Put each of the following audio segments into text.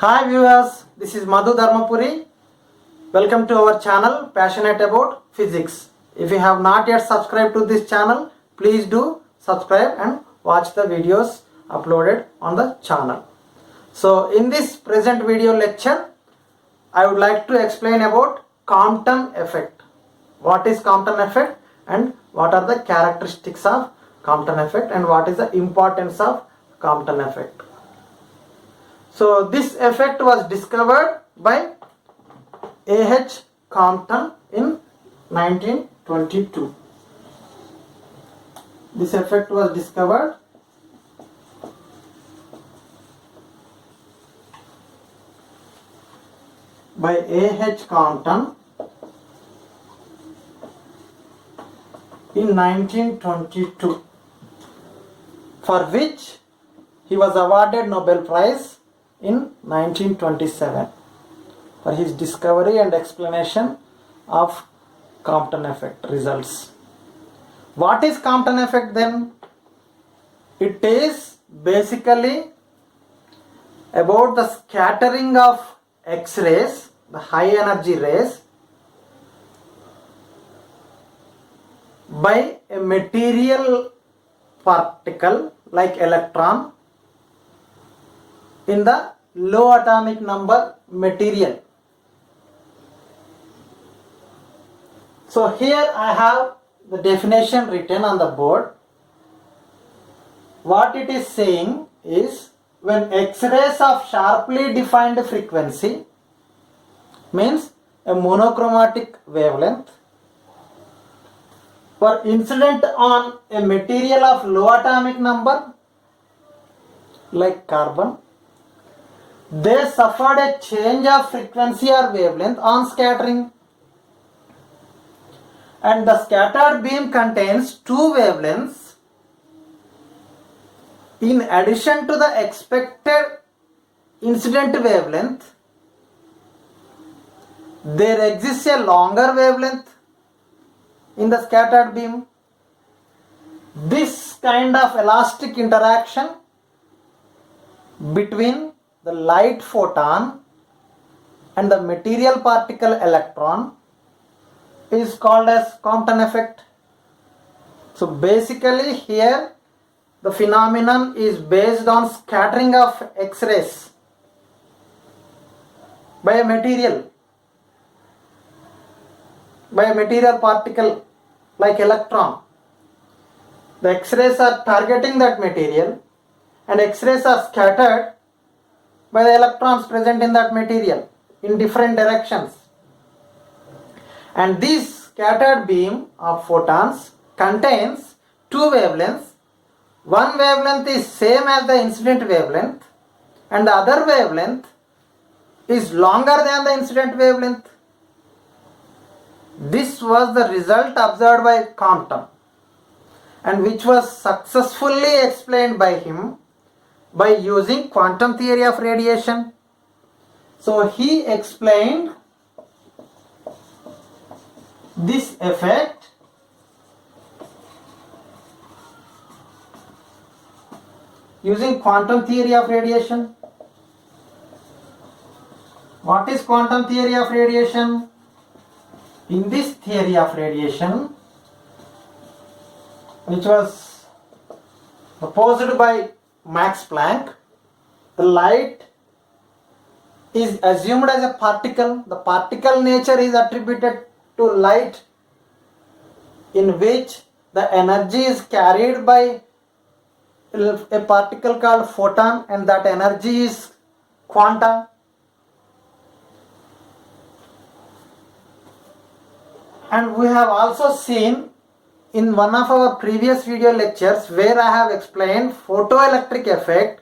Hi viewers, this is Madhu Dharmapuri. Welcome to our channel Passionate About Physics. If you have not yet subscribed to this channel, please do subscribe and watch the videos uploaded on the channel. So in this present video lecture, I would like to explain about Compton effect. What is Compton effect and what are the characteristics of Compton effect and what is the importance of Compton effect. So this effect was discovered by A.H. Compton in 1922. This effect was discovered by A.H. Compton in 1922, for which he was awarded Nobel Prize in 1927 for his discovery and explanation of Compton effect results. What is Compton effect then? It is basically about the scattering of X-rays, the high energy rays, by a material particle like electron in the low atomic number material. So here I have the definition written on the board. What it is saying is, when X-rays of sharply defined frequency, means a monochromatic wavelength, were incident on a material of low atomic number like carbon, they suffered a change of frequency or wavelength on scattering, and the scattered beam contains two wavelengths in addition to the expected incident wavelength. There exists a longer wavelength in the scattered beam. This kind of elastic interaction between the light photon and the material particle electron is called as Compton effect. So basically here the phenomenon is based on scattering of X-rays by a material particle like electron. The X-rays are targeting that material and X-rays are scattered by the electrons present in that material in different directions. And this scattered beam of photons contains two wavelengths. One wavelength is same as the incident wavelength and the other wavelength is longer than the incident wavelength. This was the result observed by Compton and which was successfully explained by him by using quantum theory of radiation. So he explained this effect using quantum theory of radiation. What is quantum theory of radiation? In this theory of radiation, which was proposed by Max Planck, the light is assumed as a particle. The particle nature is attributed to light, in which the energy is carried by a particle called photon, and that energy is quanta. And we have also seen in one of our previous video lectures where I have explained photoelectric effect,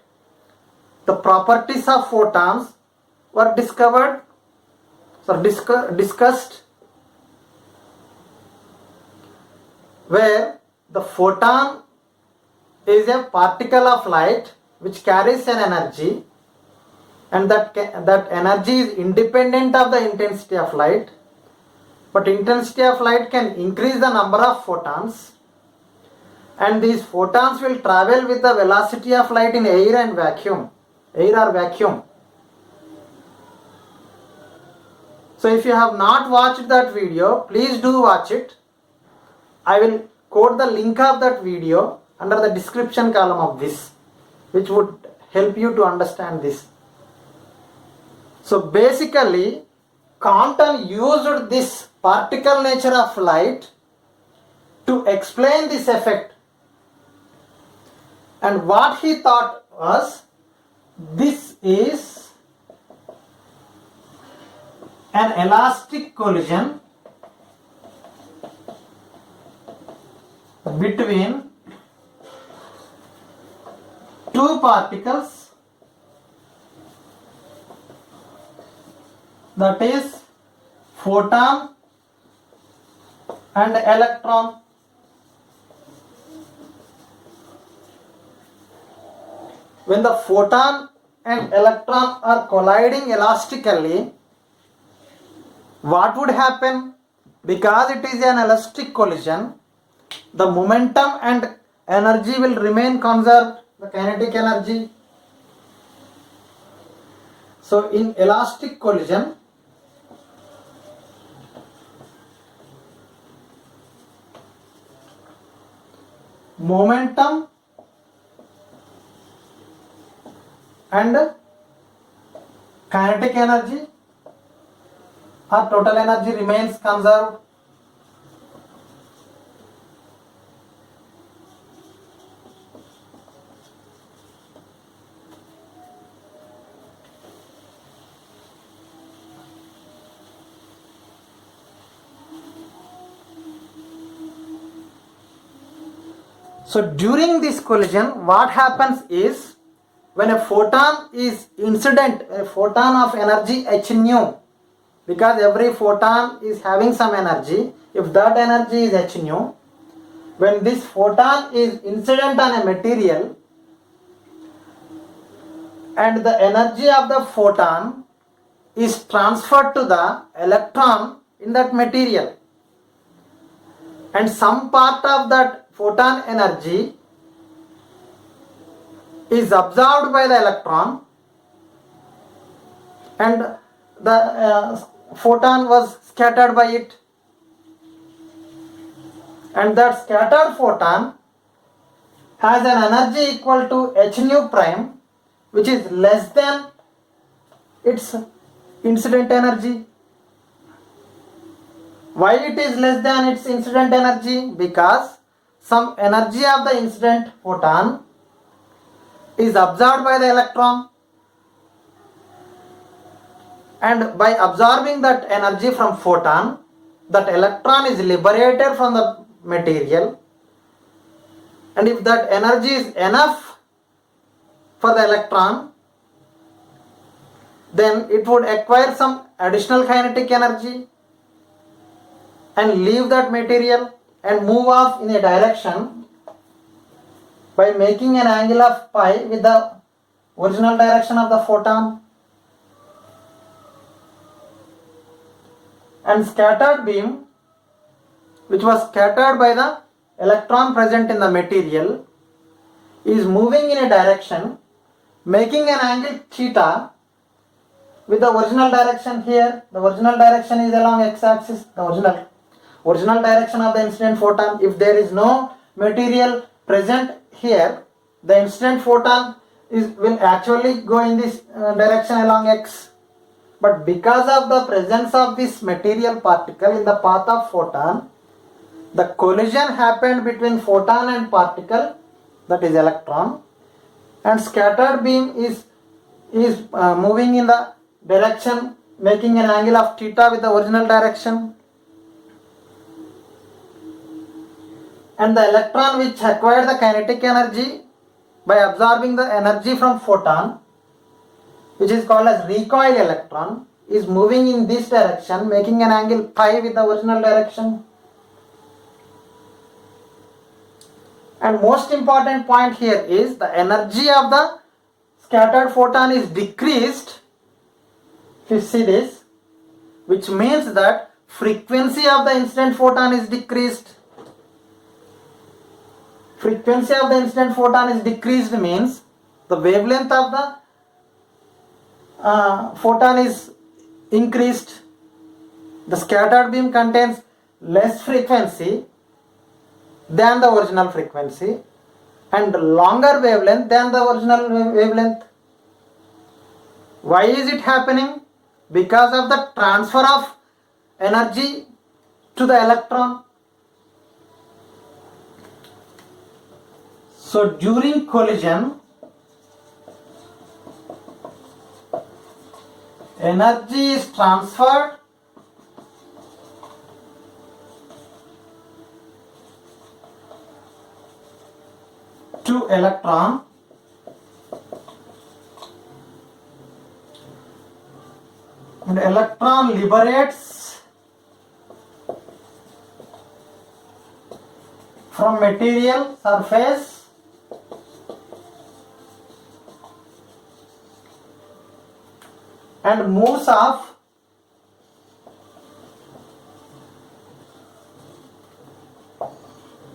the properties of photons were discovered, discussed, where the photon is a particle of light which carries an energy, and that energy is independent of the intensity of light. But intensity of light can increase the number of photons, and these photons will travel with the velocity of light in air or vacuum. So if you have not watched that video, please do watch it. I will quote the link of that video under the description column of this, which would help you to understand this. So basically, Compton used this particle nature of light to explain this effect. And what he thought was, this is an elastic collision between two particles, that is photon and electron. When the photon and electron are colliding elastically, what would happen? Because it is an elastic collision, the momentum and energy will remain conserved, the kinetic energy. So in elastic collision, momentum and kinetic energy or total energy remains conserved. So during this collision, what happens is, when a photon is incident, a photon of energy h nu, because every photon is having some energy, if that energy is h nu, when this photon is incident on a material and the energy of the photon is transferred to the electron in that material, and some part of that photon energy is absorbed by the electron and the photon was scattered by it, and that scattered photon has an energy equal to h nu prime, which is less than its incident energy. Why it is less than its incident energy? Because some energy of the incident photon is absorbed by the electron, and by absorbing that energy from photon, that electron is liberated from the material, and if that energy is enough for the electron, then it would acquire some additional kinetic energy and leave that material and move off in a direction by making an angle of pi with the original direction of the photon. And scattered beam, which was scattered by the electron present in the material, is moving in a direction making an angle theta with the original direction here. The original direction is along x-axis, the original direction of the incident photon. If there is no material present here, the incident photon will actually go in this direction along x. But because of the presence of this material particle in the path of photon, the collision happened between photon and particle, that is electron, and scattered beam is moving in the direction making an angle of theta with the original direction, and the electron which acquired the kinetic energy by absorbing the energy from photon, which is called as recoil electron, is moving in this direction making an angle pi with the original direction. And most important point here is the energy of the scattered photon is decreased. If you see this, which means that frequency of the incident photon is decreased. Frequency of the incident photon is decreased means the wavelength of the photon is increased, The scattered beam contains less frequency than the original frequency and longer wavelength than the original wavelength. Why is it happening? Because of the transfer of energy to the electron. So during collision, energy is transferred to electron and electron liberates from material surface and moves off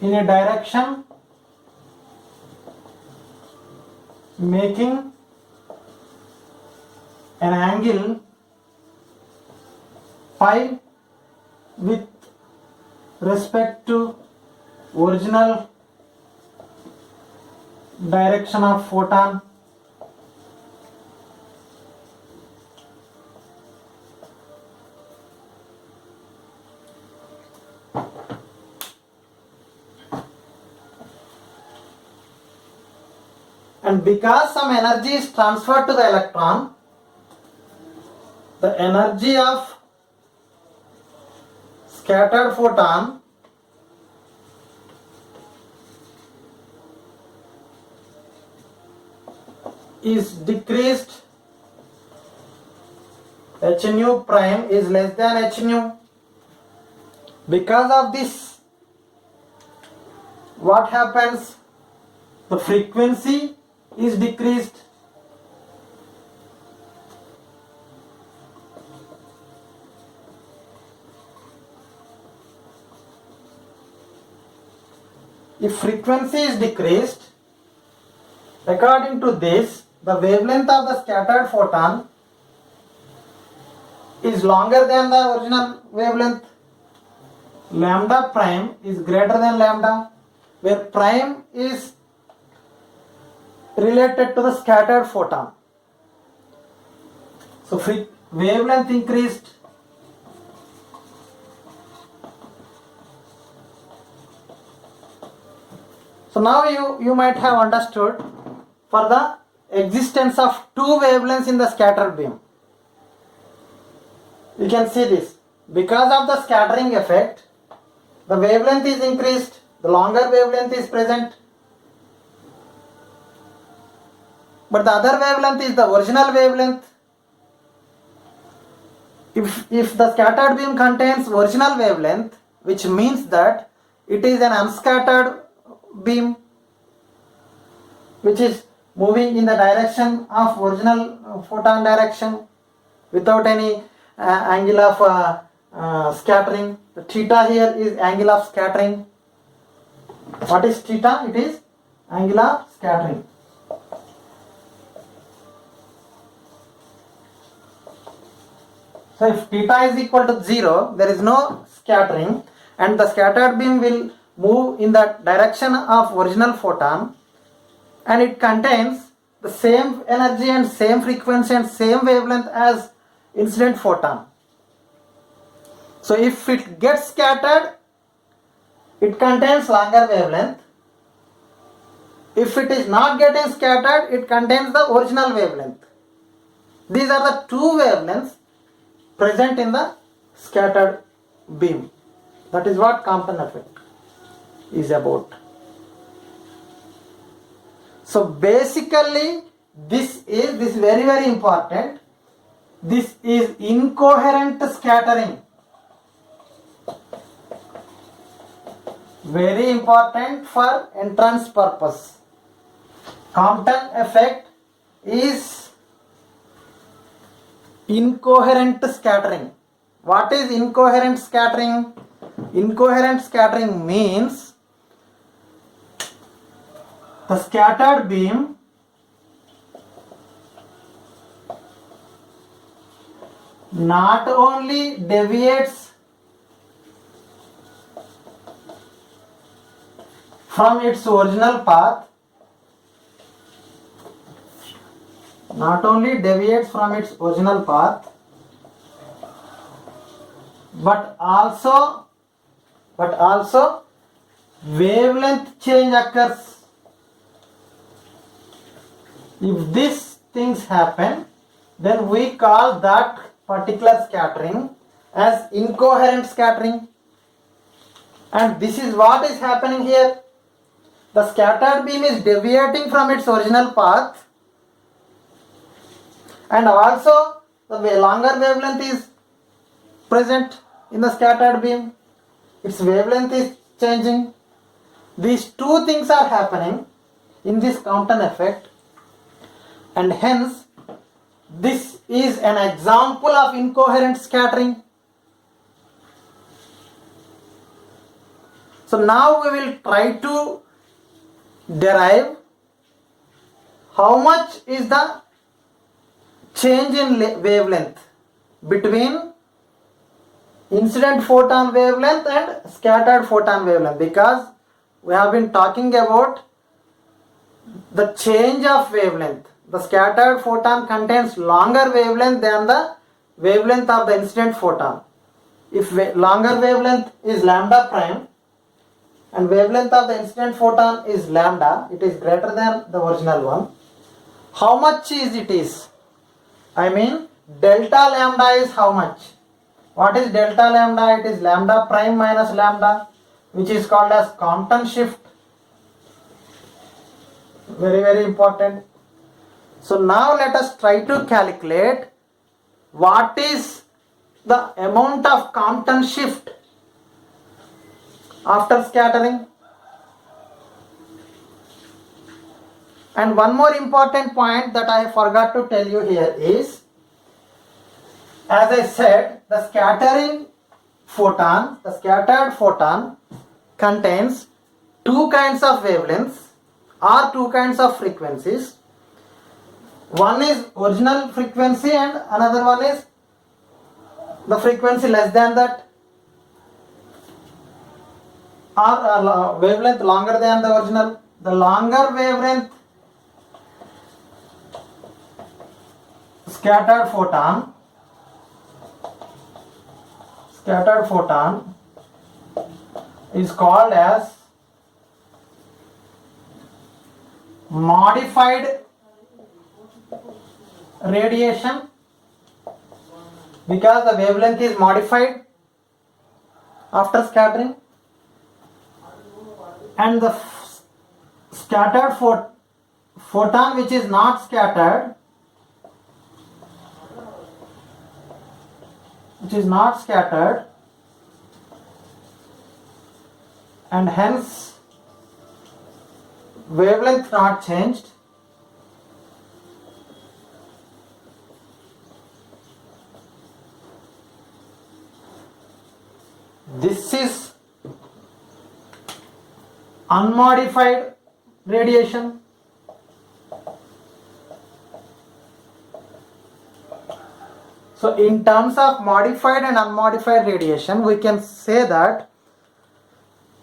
in a direction making an angle phi with respect to original direction of photon. And because some energy is transferred to the electron, the energy of scattered photon is decreased. H nu prime is less than H nu. Because of this, what happens? The frequency is decreased. If frequency is decreased, according to this, the wavelength of the scattered photon is longer than the original wavelength. Lambda prime is greater than lambda, where prime is related to the scattered photon. So wavelength increased. So now you might have understood for the existence of two wavelengths in the scattered beam. You can see this. Because of the scattering effect, the wavelength is increased, the longer wavelength is present. But the other wavelength is the original wavelength. If the scattered beam contains original wavelength, which means that it is an unscattered beam which is moving in the direction of original photon direction without any angle of scattering. The theta here is angle of scattering. What is theta? It is angle of scattering. So if theta is equal to 0, there is no scattering and the scattered beam will move in the direction of original photon and it contains the same energy and same frequency and same wavelength as incident photon. So if it gets scattered, it contains longer wavelength. If it is not getting scattered, it contains the original wavelength. These are the two wavelengths present in the scattered beam. That is what Compton effect is about. So basically this is very important. This is incoherent scattering. Very important for entrance purpose. Compton effect is incoherent scattering. What is incoherent scattering? Incoherent scattering means the scattered beam not only deviates from its original path, not only deviates from its original path, but also wavelength change occurs. If these things happen, then we call that particular scattering as incoherent scattering. And this is what is happening here. The scattered beam is deviating from its original path, and also the longer wavelength is present in the scattered beam. Its wavelength is changing. These two things are happening in this Compton effect, and hence this is an example of incoherent scattering. So now we will try to derive how much is the change in wavelength between incident photon wavelength and scattered photon wavelength, because we have been talking about the change of wavelength. The scattered photon contains longer wavelength than the wavelength of the incident photon. If longer wavelength is lambda prime and wavelength of the incident photon is lambda, it is greater than the original one. How much is it is? I mean delta lambda is how much? What is delta lambda? It is lambda prime minus lambda, which is called as Compton shift. Very, very important. So now let us try to calculate what is the amount of Compton shift after scattering. And one more important point that I forgot to tell you here is, as I said, the scattered photon contains two kinds of wavelengths or two kinds of frequencies. One is original frequency and another one is the frequency less than that, or wavelength longer than the original. The longer wavelength scattered photon is called as modified radiation, because the wavelength is modified after scattering, and the scattered photon which is not scattered, and hence wavelength not changed, this is unmodified radiation. So in terms of modified and unmodified radiation, we can say that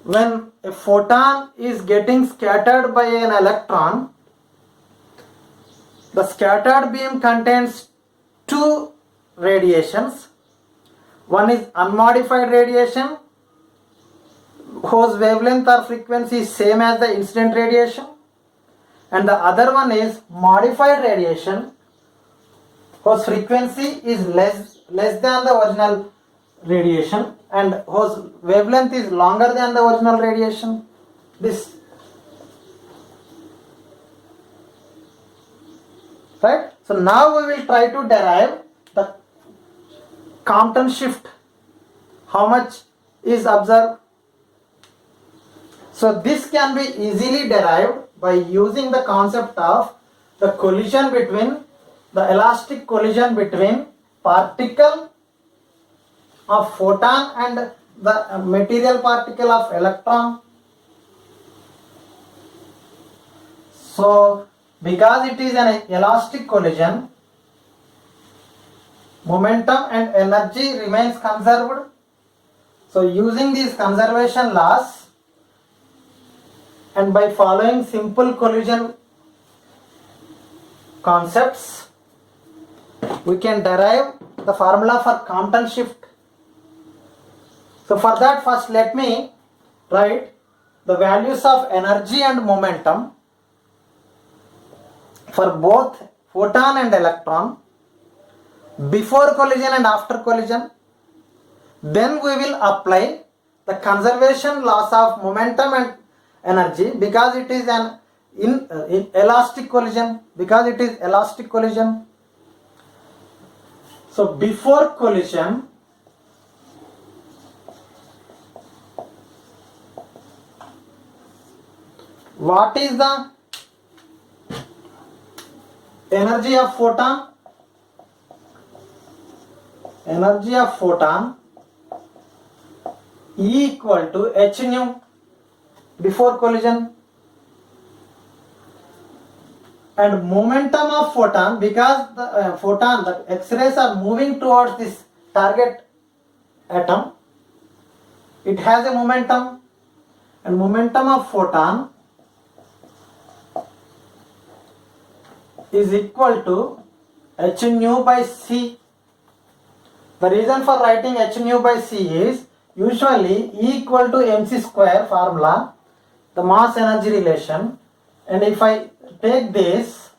when a photon is getting scattered by an electron, the scattered beam contains two radiations. One is unmodified radiation, whose wavelength or frequency is same as the incident radiation, and the other one is modified radiation, whose frequency is less than the original radiation and whose wavelength is longer than the original radiation. This, right? So now we will try to derive the Compton shift, how much is observed. So this can be easily derived by using the concept of the collision between the elastic collision between particle of photon and the material particle of electron. So because it is an elastic collision, momentum and energy remains conserved. So using these conservation laws, And by following simple collision concepts, we can derive the formula for Compton shift. So for that, first let me write the values of energy and momentum for both photon and electron before collision and after collision. Then we will apply the conservation laws of momentum and energy because it is an elastic collision. So before collision, what is the energy of photon? Energy of photon E equal to h nu before collision, and momentum of photon, because the X-rays are moving towards this target atom, it has a momentum, and momentum of photon is equal to h nu by c. The reason for writing h nu by c is usually E equal to mc square formula, the mass energy relation, and if I take this,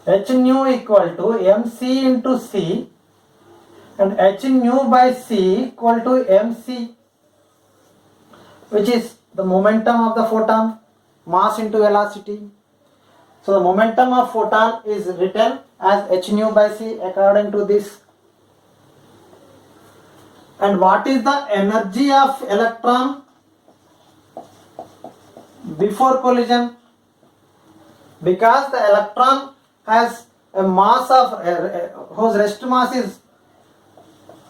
h nu equal to mc into c, and h nu by c equal to mc, which is the momentum of the photon, mass into velocity. So the momentum of photon is written as h nu by c according to this. And what is the energy of electron before collision? Because the electron has a mass of whose rest mass is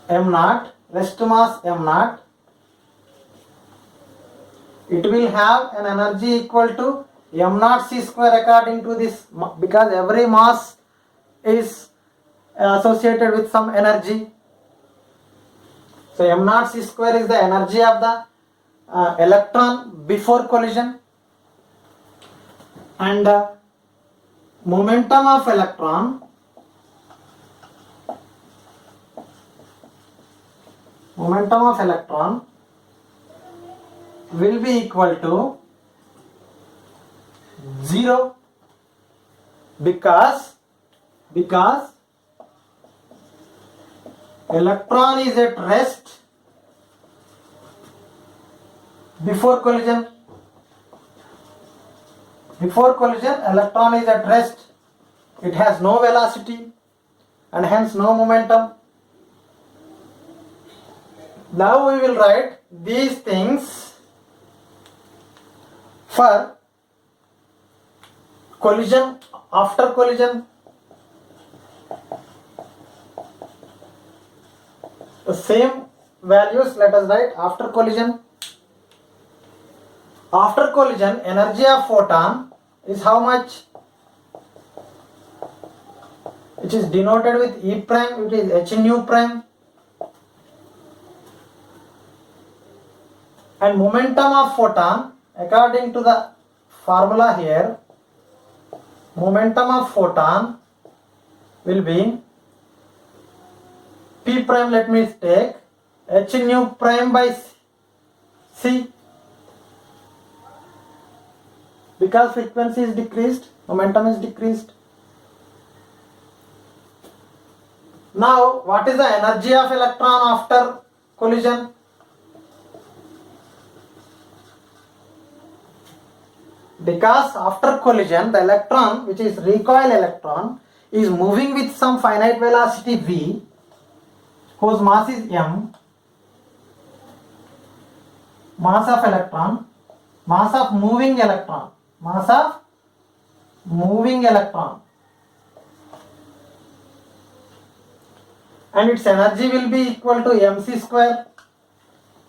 m0, it will have an energy equal to m0 c square according to this, because every mass is associated with some energy. So m0 c square is the energy of the electron before collision, and momentum of electron will be equal to 0 because electron is at rest before collision. Electron is at rest. It has no velocity and hence no momentum. Now we will write these things for collision, after collision. The same values let us write after collision. After collision, energy of photon is how much? Which is denoted with E prime, which is h nu prime. And momentum of photon, according to the formula here, momentum of photon will be P prime, let me take h nu prime by c. Because frequency is decreased, momentum is decreased. Now, what is the energy of electron after collision? Because after collision, the electron, which is recoil electron, is moving with some finite velocity v, whose mass is m. Mass of electron, mass of moving electron, and its energy will be equal to mc square,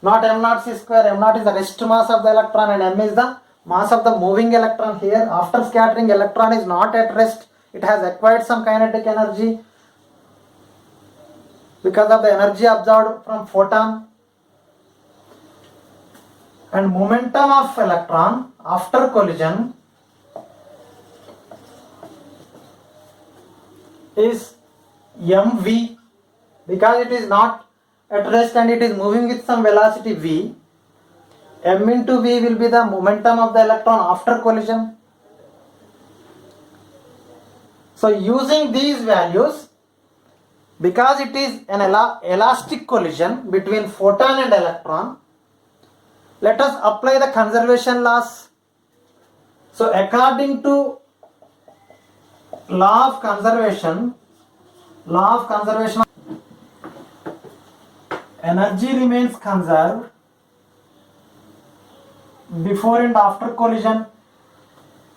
not m0 c square. m0 is the rest mass of the electron and m is the mass of the moving electron. Here, after scattering, electron is not at rest. It has acquired some kinetic energy because of the energy absorbed from photon. And momentum of electron after collision is mv, because it is not at rest and it is moving with some velocity v. M into v will be the momentum of the electron after collision. So using these values, because it is an elastic collision between photon and electron, let us apply the conservation laws. So according to law of conservation, energy remains conserved before and after collision,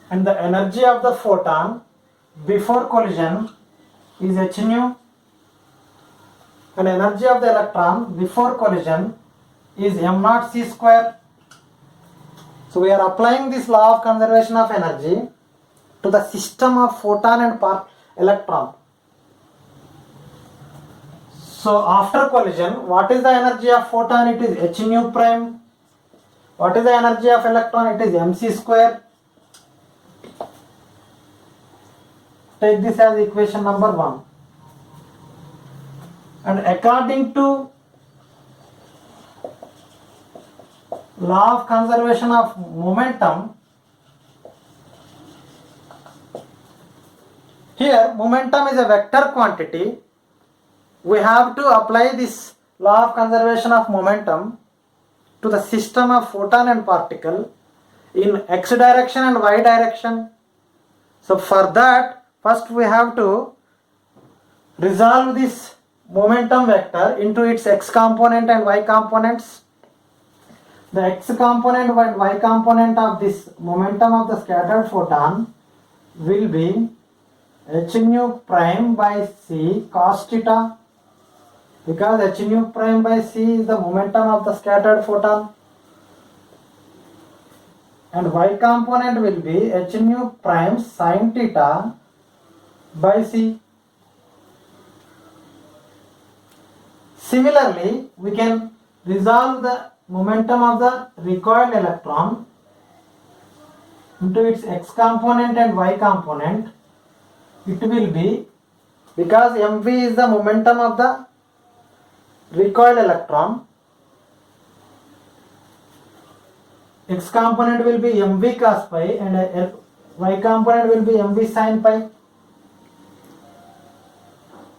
and the energy of the photon before collision is h nu, and energy of the electron before collision is m naught c square. So we are applying this law of conservation of energy to the system of photon and electron. So after collision, what is the energy of photon? It is h nu prime. What is the energy of electron? It is mc square. Take this as equation number 1. And according to law of conservation of momentum, here momentum is a vector quantity. We have to apply this law of conservation of momentum to the system of photon and particle in x direction and y direction. So for that, first we have to resolve this momentum vector into its x component and y components. The x component and y component of this momentum of the scattered photon will be h nu prime by c cos theta, because h nu prime by c is the momentum of the scattered photon, and y component will be h nu prime sin theta by c. Similarly, we can resolve the momentum of the recoiled electron into its x component and y component. It will be, because mv is the momentum of the recoiled electron, x component will be mv cos pi and y component will be mv sin pi.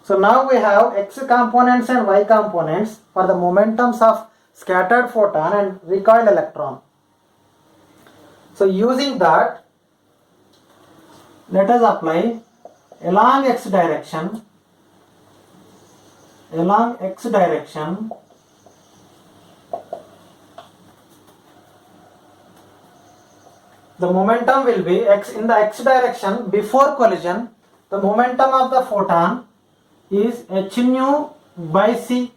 So now we have x components and y components for the momentums of scattered photon and recoiled electron. So using that, let us apply along x direction, the momentum will be x in the x direction before collision. The momentum of the photon is h nu by c,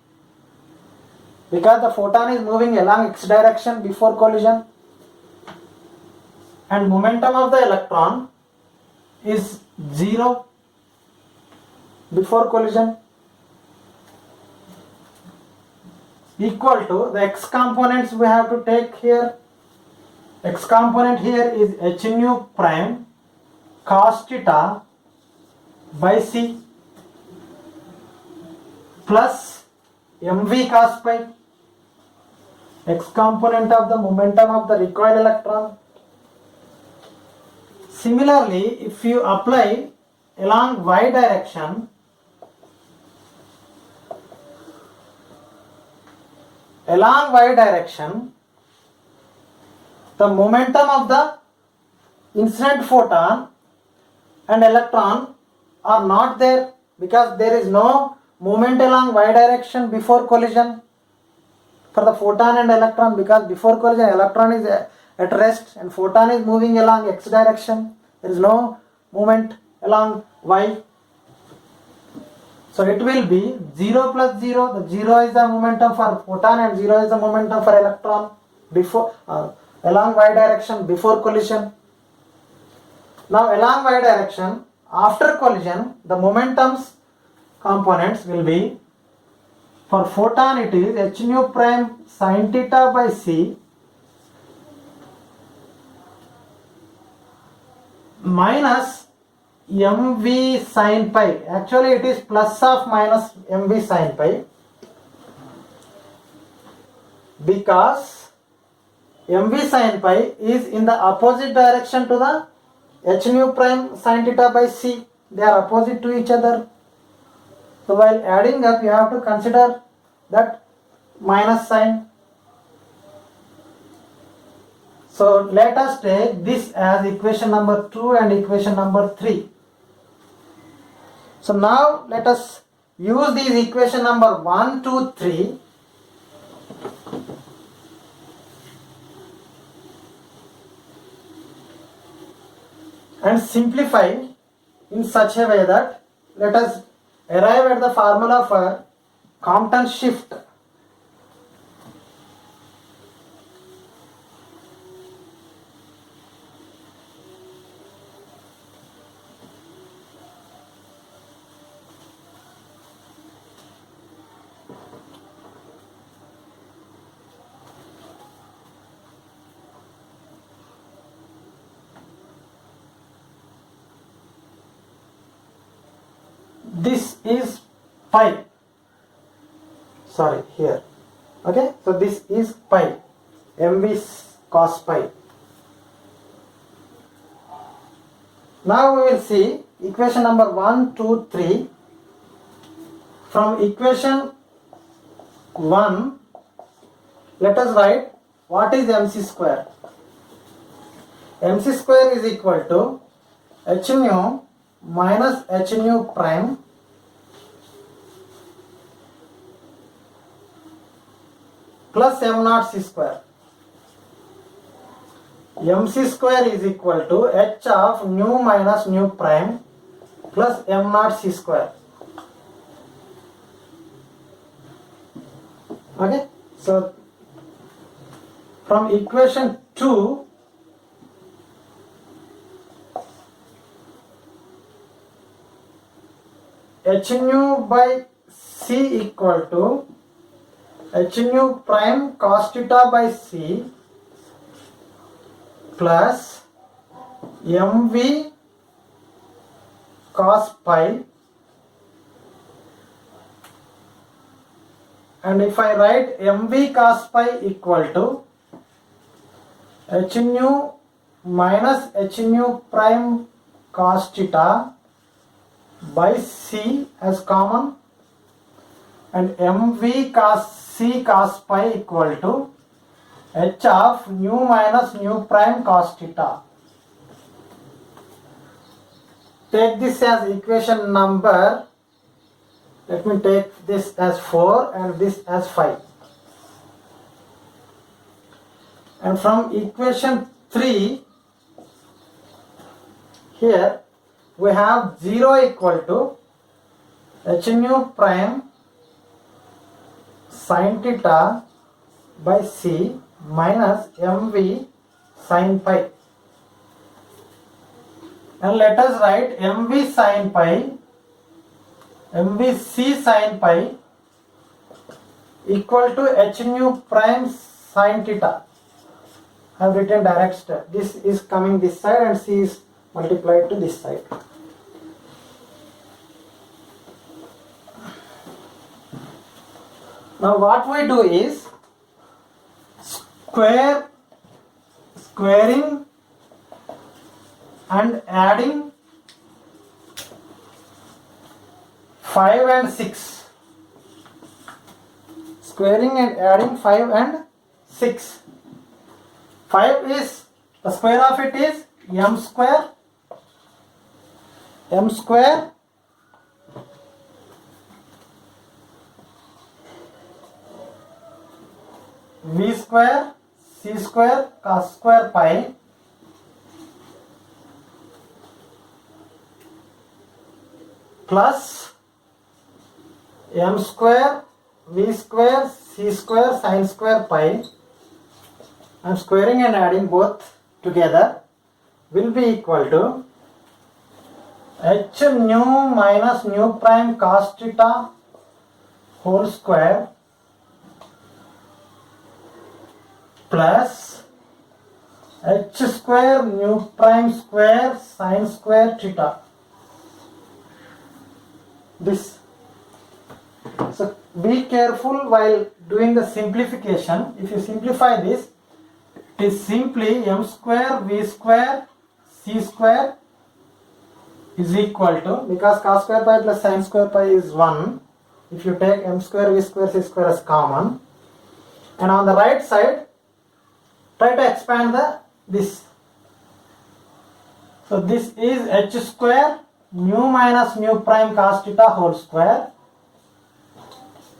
because the photon is moving along x direction before collision, and momentum of the electron is 0 before collision, equal to the x components we have to take here. X component here is h nu prime cos theta by c plus mv cos pi, x component of the momentum of the recoiled electron. Similarly, if you apply along y direction, the momentum of the incident photon and electron are not there, because there is no movement along y direction before collision for the photon and electron, because before collision electron is at rest and photon is moving along x direction. There is no movement along y. So it will be 0 plus 0. The 0 is the momentum for photon and 0 is the momentum for electron before along y direction before collision. Now along y direction after collision, the momentums components will be, for photon it is h nu prime sin theta by c minus mv sin pi. Actually it is plus of minus mv sin pi, because mv sin pi is in the opposite direction to the h nu prime sin theta by c. They are opposite to each other. So while adding up, you have to consider that minus sign. So let us take this as equation number 2 and equation number 3. So now let us use these equation number 1, 2, 3 and simplify in such a way that let us arrive at the formula for Compton shift. This is pi, sorry here, okay, so this is pi, mv cos pi. Now we will see equation number 1, 2, 3. From equation 1, let us write what is mc square. Mc square is equal to h nu minus h nu prime plus m naught c square. mc square is equal to h of nu minus nu prime plus m naught c square. Okay, so from equation 2, h nu by c equal to h nu prime cos theta by c plus mv cos pi, and if I write mv cos pi equal to h nu minus h nu prime cos theta by c as common, and mv cos c cos pi equal to h of nu minus nu prime cos theta. Take this as equation number, let me take this as 4 and this as 5. And from equation 3, here we have 0 equal to h nu prime sin theta by c minus mv sin pi, and let us write mv sin pi, mv c sin pi equal to h nu prime sin theta. I have written direct step. This is coming this side and c is multiplied to this side. Now what we do is squaring and adding 5 and 6. Squaring and adding 5 and 6. 5 is, the square of it is m square v square c square cos square pi plus m square v square c square sin square pi. I am squaring and adding both together, will be equal to h nu minus nu prime cos theta whole square plus h square nu prime square sine square theta. This. So be careful while doing the simplification. If you simplify this, it is simply m square v square c square is equal to, because cos square pi plus sin square pi is 1, if you take m square v square c square as common, and on the right side try to expand this. So this is h square nu minus nu prime cos theta whole square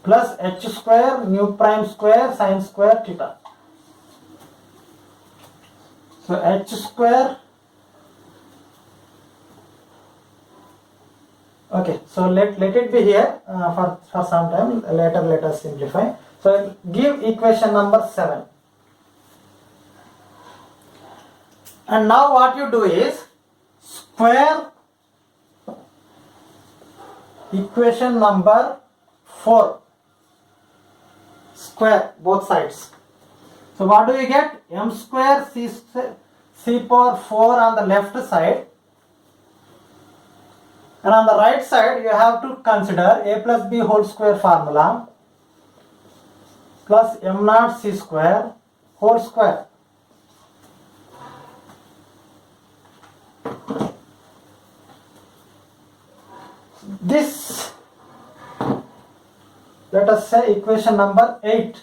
plus h square nu prime square sin square theta. So h square, okay, so let it be here for some time, later let us simplify. So give equation number 7. And now what you do is square equation number 4, square both sides. So what do you get? M square c power 4 on the left side, and on the right side you have to consider a plus b whole square formula plus m naught c square whole square. This, let us say equation number 8.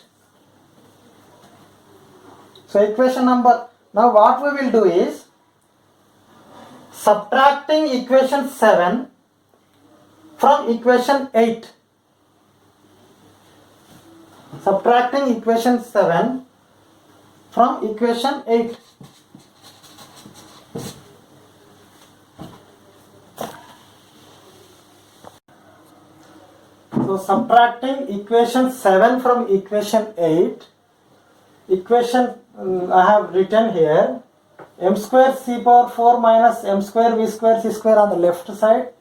So equation number, now what we will do is subtracting equation 7 from equation 8. Subtracting equation 7 from equation 8. So subtracting equation 7 from equation 8, equation I have written here, m square c power 4 minus m square v square c square on the left side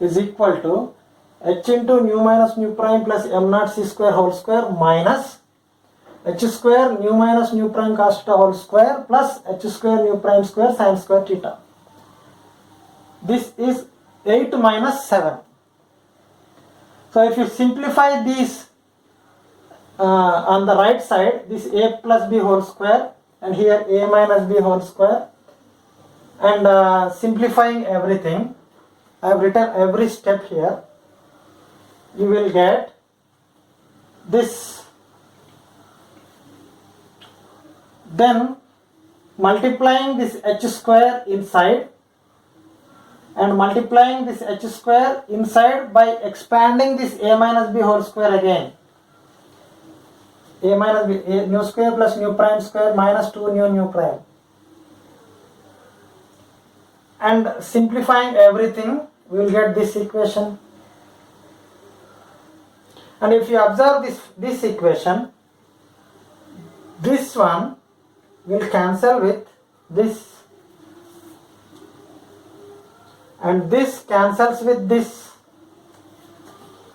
is equal to h into nu minus nu prime plus m naught c square whole square minus h square nu minus nu prime cos theta whole square plus h square nu prime square sin square theta. This is 8 minus 7. So if you simplify these on the right side, this a plus b whole square and here a minus b whole square, and simplifying everything, I have written every step here, you will get this. Then multiplying this h square inside and multiplying this h square inside by expanding this a minus b whole square again. A minus b, a nu square plus nu prime square minus 2 nu prime. And simplifying everything, we will get this equation. And if you observe this equation, this one will cancel with this, and this cancels with this.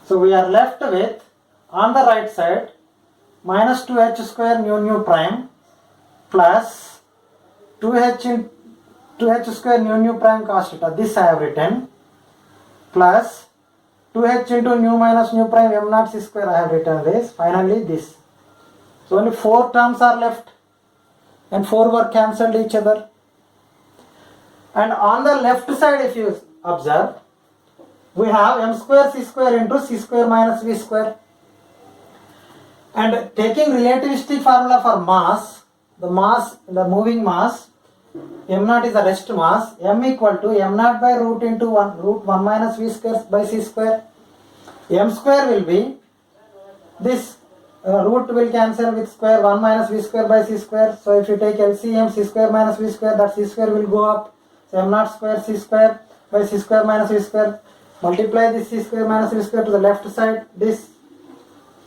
So we are left with, on the right side, minus 2h square nu prime plus 2h square nu prime cos theta, this I have written, plus 2h into nu minus nu prime m naught c square, I have written this, finally this. So only 4 terms are left and 4 were cancelled each other. And on the left side, if you observe, we have m square c square into c square minus v square. And taking relativistic formula for mass, the moving mass, m naught is the rest mass, m equal to m naught by root into root 1 minus v square by c square. M square will be this, root will cancel with square, 1 minus v square by c square. So if you take LCM, c square minus v square, that c square will go up. So m naught square c square by c square minus v square. Multiply this c square minus v square to the left side. This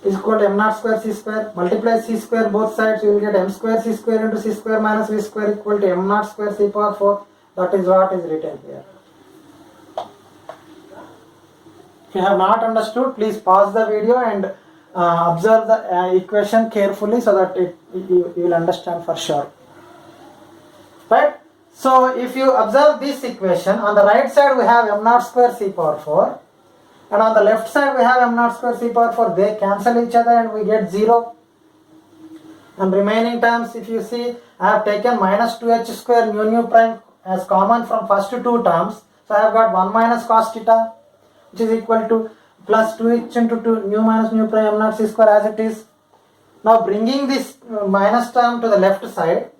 is equal to m naught square c square. Multiply c square both sides, you will get m square c square into c square minus v square equal to m naught square c power 4. That is what is written here. If you have not understood, please pause the video and observe the equation carefully so that you will understand for sure. right? So if you observe this equation, on the right side we have m naught square c power 4, and on the left side we have m naught square c power 4. They cancel each other and we get 0. And remaining terms, if you see, I have taken minus 2h square nu prime as common from first two terms. So I have got 1 minus cos theta, which is equal to plus 2h into 2 nu minus nu prime m naught c square as it is. Now bringing this minus term to the left side,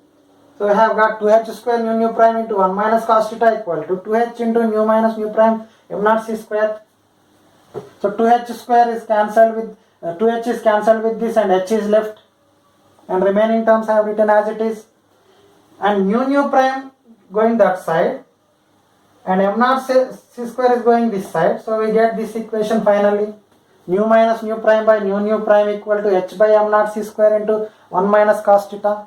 so I have got 2h square nu prime into 1 minus cos theta equal to 2h into nu minus nu prime m naught c square. So 2h square is cancelled with 2h is cancelled with this, and h is left, and remaining terms I have written as it is, and nu prime going that side, and m naught c square is going this side. So we get this equation finally: nu minus nu prime by nu prime equal to h by m naught c square into 1 minus cos theta.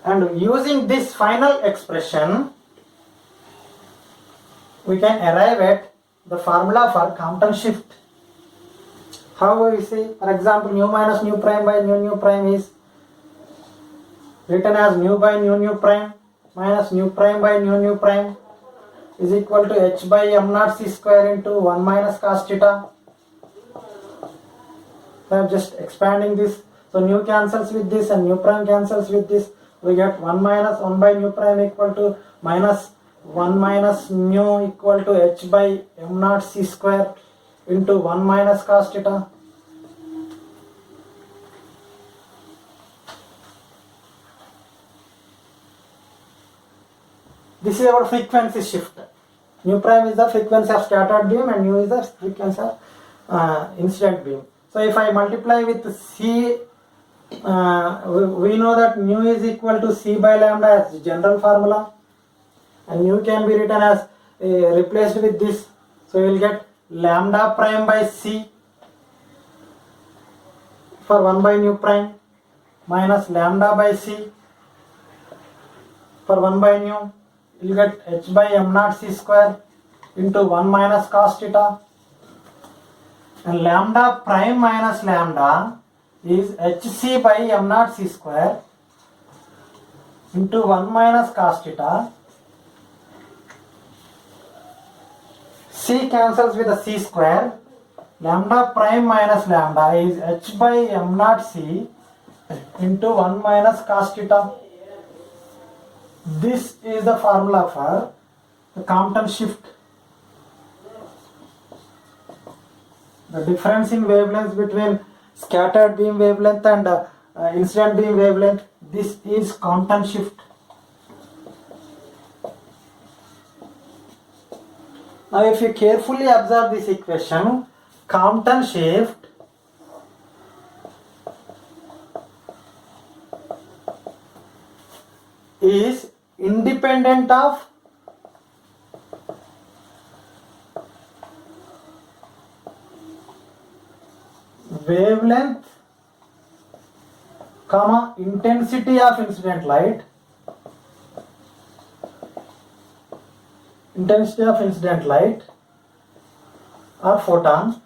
And using this final expression, we can arrive at the formula for Compton shift. How we see? For example, nu minus nu prime by nu prime is written as nu by nu prime minus nu prime by nu prime is equal to h by m naught c square into 1 minus cos theta. I am just expanding this. So nu cancels with this and nu prime cancels with this. We get 1 minus 1 by nu prime equal to minus 1 minus nu equal to h by m naught c square into 1 minus cos theta. This is our frequency shift. Nu prime is the frequency of scattered beam and nu is the frequency of incident beam. So if I multiply with c, we know that nu is equal to c by lambda as the general formula, and nu can be written as replaced with this. So we will get lambda prime by c for 1 by nu prime minus lambda by c for 1 by nu. You get h by m naught c square into 1 minus cos theta, and lambda prime minus lambda is hc by m naught c square into 1 minus cos theta. C cancels with the c square. Lambda prime minus lambda is h by m naught c into 1 minus cos theta. This is the formula for the Compton shift. The difference in wavelengths between scattered beam wavelength and incident beam wavelength, this is Compton shift. Now if you carefully observe this equation, Compton shift is independent of wavelength, comma, intensity of incident light, or photon,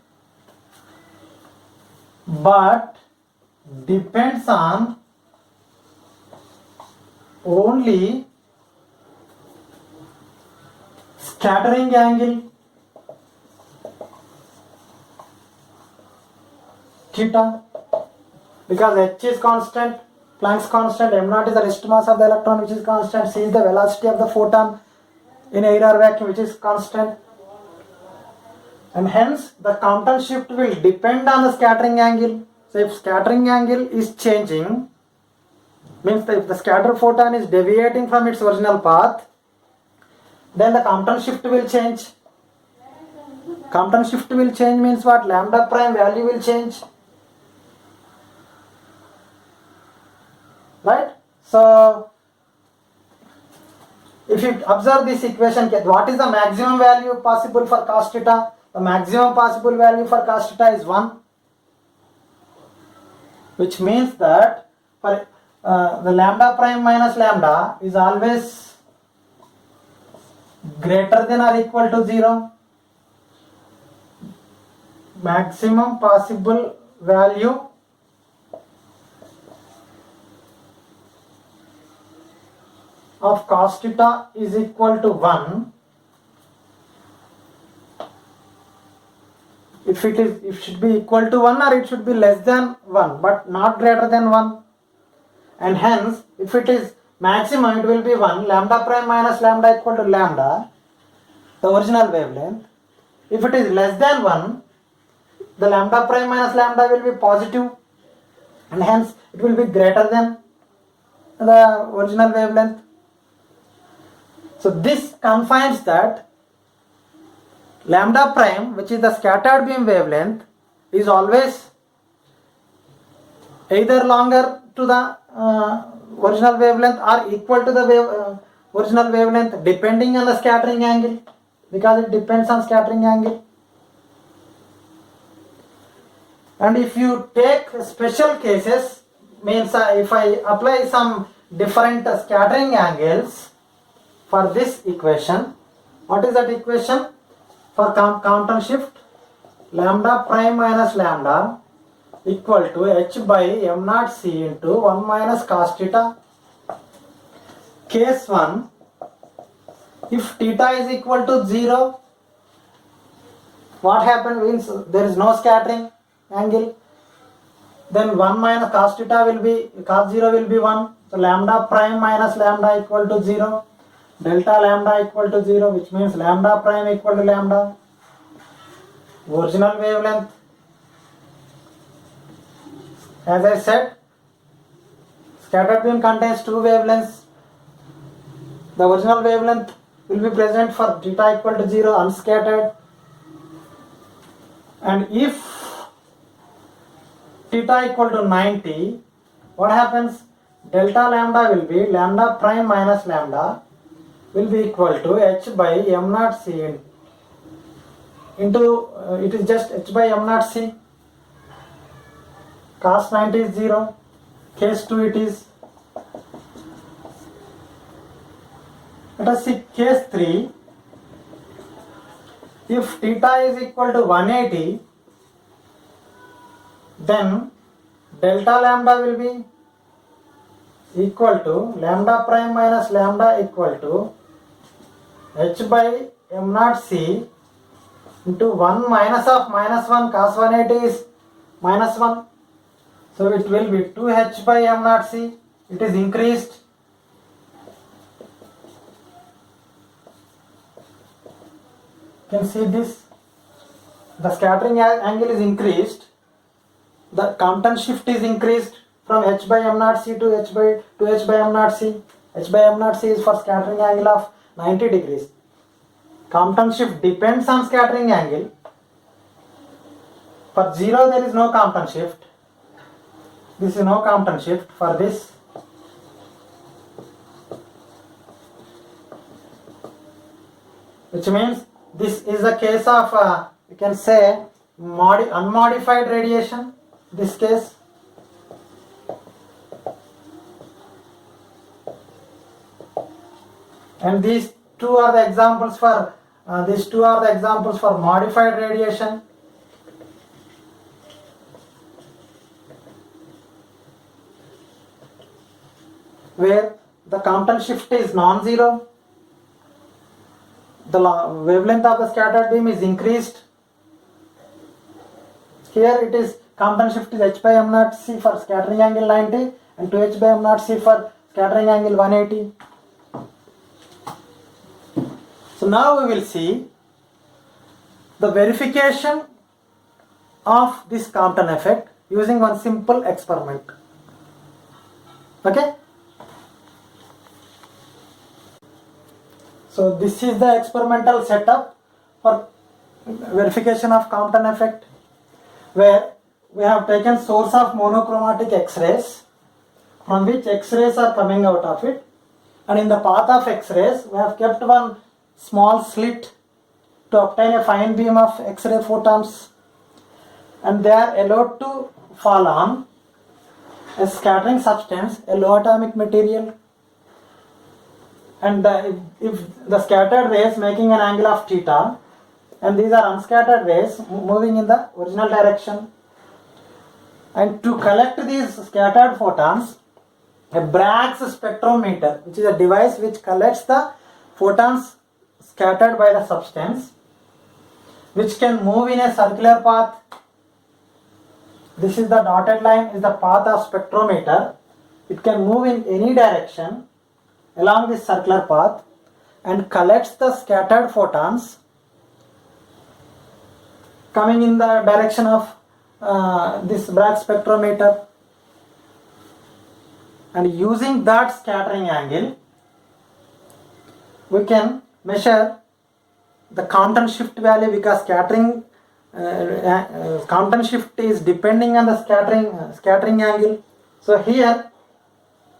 but depends on only scattering angle theta, because h is constant, Planck's constant, m naught is the rest mass of the electron which is constant, c is the velocity of the photon in air or vacuum which is constant, and hence the Compton shift will depend on the scattering angle. So if scattering angle is changing, means that if the scattered photon is deviating from its original path, then the Compton shift will change. Compton shift will change means what? Lambda prime value will change. Right? So if you observe this equation, what is the maximum value possible for cos theta? The maximum possible value for cos theta is 1, which means that for the lambda prime minus lambda is always greater than or equal to 0. Maximum possible value of cos theta is equal to 1, if it should be equal to 1 or it should be less than 1 but not greater than 1, and hence if it is maximum it will be 1, lambda prime minus lambda equal to lambda, the original wavelength. If it is less than 1, the lambda prime minus lambda will be positive and hence it will be greater than the original wavelength. So this confines that lambda prime, which is the scattered beam wavelength, is always either longer to the original wavelength or equal to the original wavelength depending on the scattering angle, because it depends on scattering angle. And if you take special cases, means if I apply some different scattering angles for this equation, what is that equation? For Compton shift, lambda prime minus lambda equal to h by m naught c into 1 minus cos theta. Case 1, if theta is equal to 0, what happens means there is no scattering angle, then 1 minus cos theta will be, cos 0 will be 1, so lambda prime minus lambda equal to 0, delta lambda equal to 0, which means lambda prime equal to lambda, original wavelength. As I said, scattered beam contains two wavelengths. The original wavelength will be present for theta equal to 0 unscattered, and if theta equal to 90, what happens? Delta lambda will be lambda prime minus lambda will be equal to h by m naught c into it is just h by m naught c. Cos 90 is 0. Case 2 it is. Let us see case 3. If theta is equal to 180, then delta lambda will be equal to lambda prime minus lambda equal to h by m naught c into 1 minus of minus 1, cos 180 is minus 1. So it will be 2h by m naught c. It is increased. You can see this. The scattering angle is increased. The Compton shift is increased from h by m naught c to h by m naught c. h by m naught c is for scattering angle of 90 degrees. Compton shift depends on scattering angle. For 0 there is no Compton shift. This is no Compton shift for this. Which means this is the case of you can say unmodified radiation. This case. And these two are the examples for modified radiation. Where the Compton shift is non-zero, the wavelength of the scattered beam is increased. Here it is Compton shift is h by m naught c for scattering angle 90 and 2h by m naught c for scattering angle 180. So now we will see the verification of this Compton effect using one simple experiment. Okay. So this is the experimental setup for verification of Compton effect, where we have taken source of monochromatic X-rays from which X-rays are coming out of it, and in the path of X-rays we have kept one small slit to obtain a fine beam of X-ray photons, and they are allowed to fall on a scattering substance, a low atomic material. And if the scattered rays making an angle of theta, and these are unscattered rays moving in the original direction, and to collect these scattered photons A Bragg's spectrometer, which is a device which collects the photons scattered by the substance, which can move in a circular path. This is the dotted line, is the path of spectrometer. It can move in any direction along this circular path and collects the scattered photons coming in the direction of this Bragg spectrometer, and using that scattering angle we can measure the Compton shift value, because scattering Compton shift is depending on the scattering angle. So here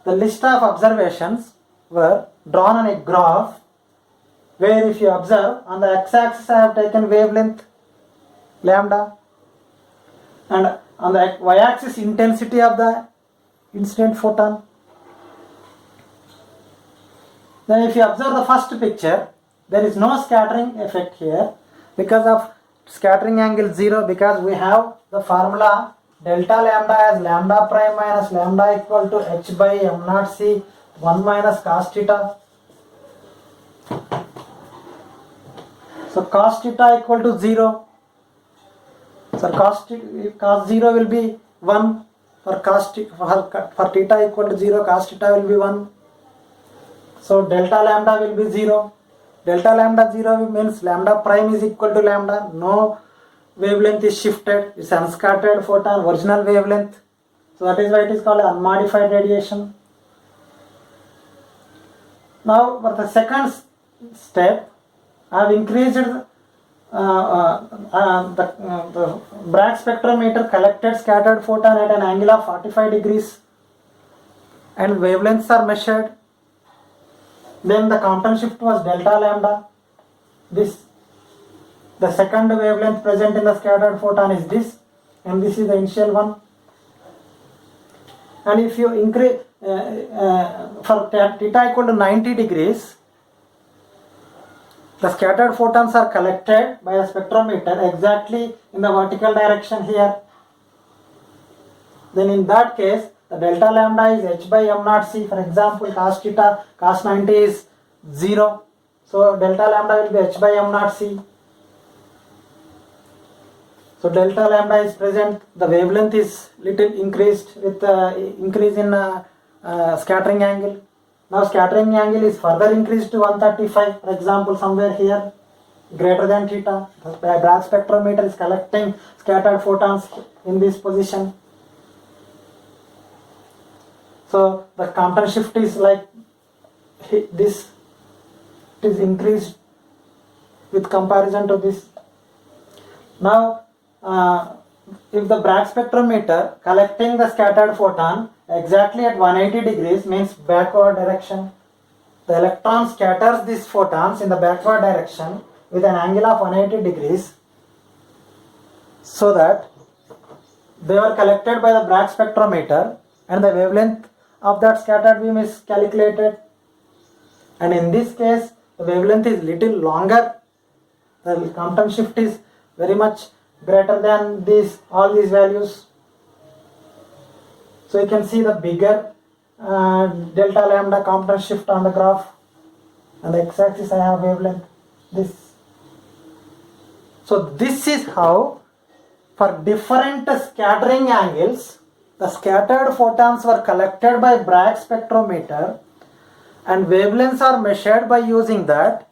the list of observations were drawn on a graph, where if you observe, on the x-axis I have taken wavelength lambda, and on the y-axis intensity of the incident photon. Then if you observe the first picture, there is no scattering effect here because of scattering angle 0, because we have the formula delta lambda as lambda prime minus lambda equal to h by m naught c 1 minus cos theta. So cos theta equal to 0. So cos 0 will be 1 for for theta equal to 0, cos theta will be 1. So delta lambda will be 0. Delta lambda 0 means lambda prime is equal to lambda. No wavelength is shifted. It's unscattered photon, original wavelength. So that is why it is called unmodified radiation. Now for the second step, I have increased the Bragg spectrometer collected scattered photon at an angle of 45 degrees and wavelengths are measured. Then the Compton shift was delta lambda. The second wavelength present in the scattered photon is this, and this is the initial one. And if you increase for theta equal to 90 degrees, the scattered photons are collected by a spectrometer exactly in the vertical direction here. Then in that case, the delta lambda is h by m naught c. For example, cos theta, cos 90 is 0. So delta lambda will be h by m naught c. So delta lambda is present. The wavelength is little increased with increase in scattering angle. Now scattering angle is further increased to 135. For example, somewhere here greater than theta. The Bragg spectrometer is collecting scattered photons in this position. So the Compton shift is like this. It is increased with comparison to this. Now if the Bragg spectrometer collecting the scattered photon exactly at 180 degrees means backward direction, the electron scatters these photons in the backward direction with an angle of 180 degrees, so that they are collected by the Bragg spectrometer and the wavelength of that scattered beam is calculated. And in this case the wavelength is little longer. The Compton shift is very much greater than all these values. So you can see the bigger delta lambda Compton shift on the graph, and the x-axis I have wavelength this. So this is how for different scattering angles the scattered photons were collected by Bragg spectrometer and wavelengths are measured by using that,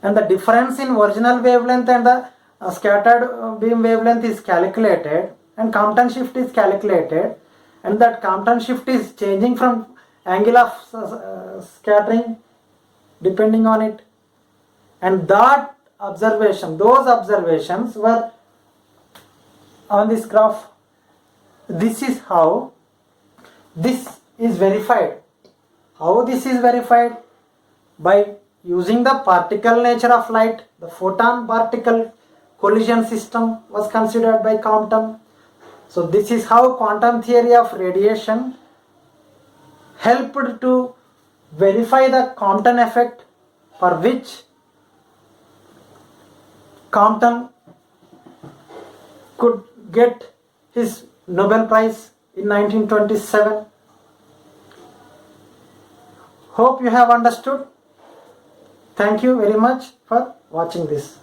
and the difference in original wavelength and the scattered beam wavelength is calculated, and Compton shift is calculated, and that Compton shift is changing from angle of scattering depending on it. And that observation, those observations were on this graph. This is how this is verified. How this is verified? By using the particle nature of light. The photon particle collision system was considered by Compton. So this is how quantum theory of radiation helped to verify the Compton effect, for which Compton could get his Nobel Prize in 1927. Hope you have understood. Thank you very much for watching this.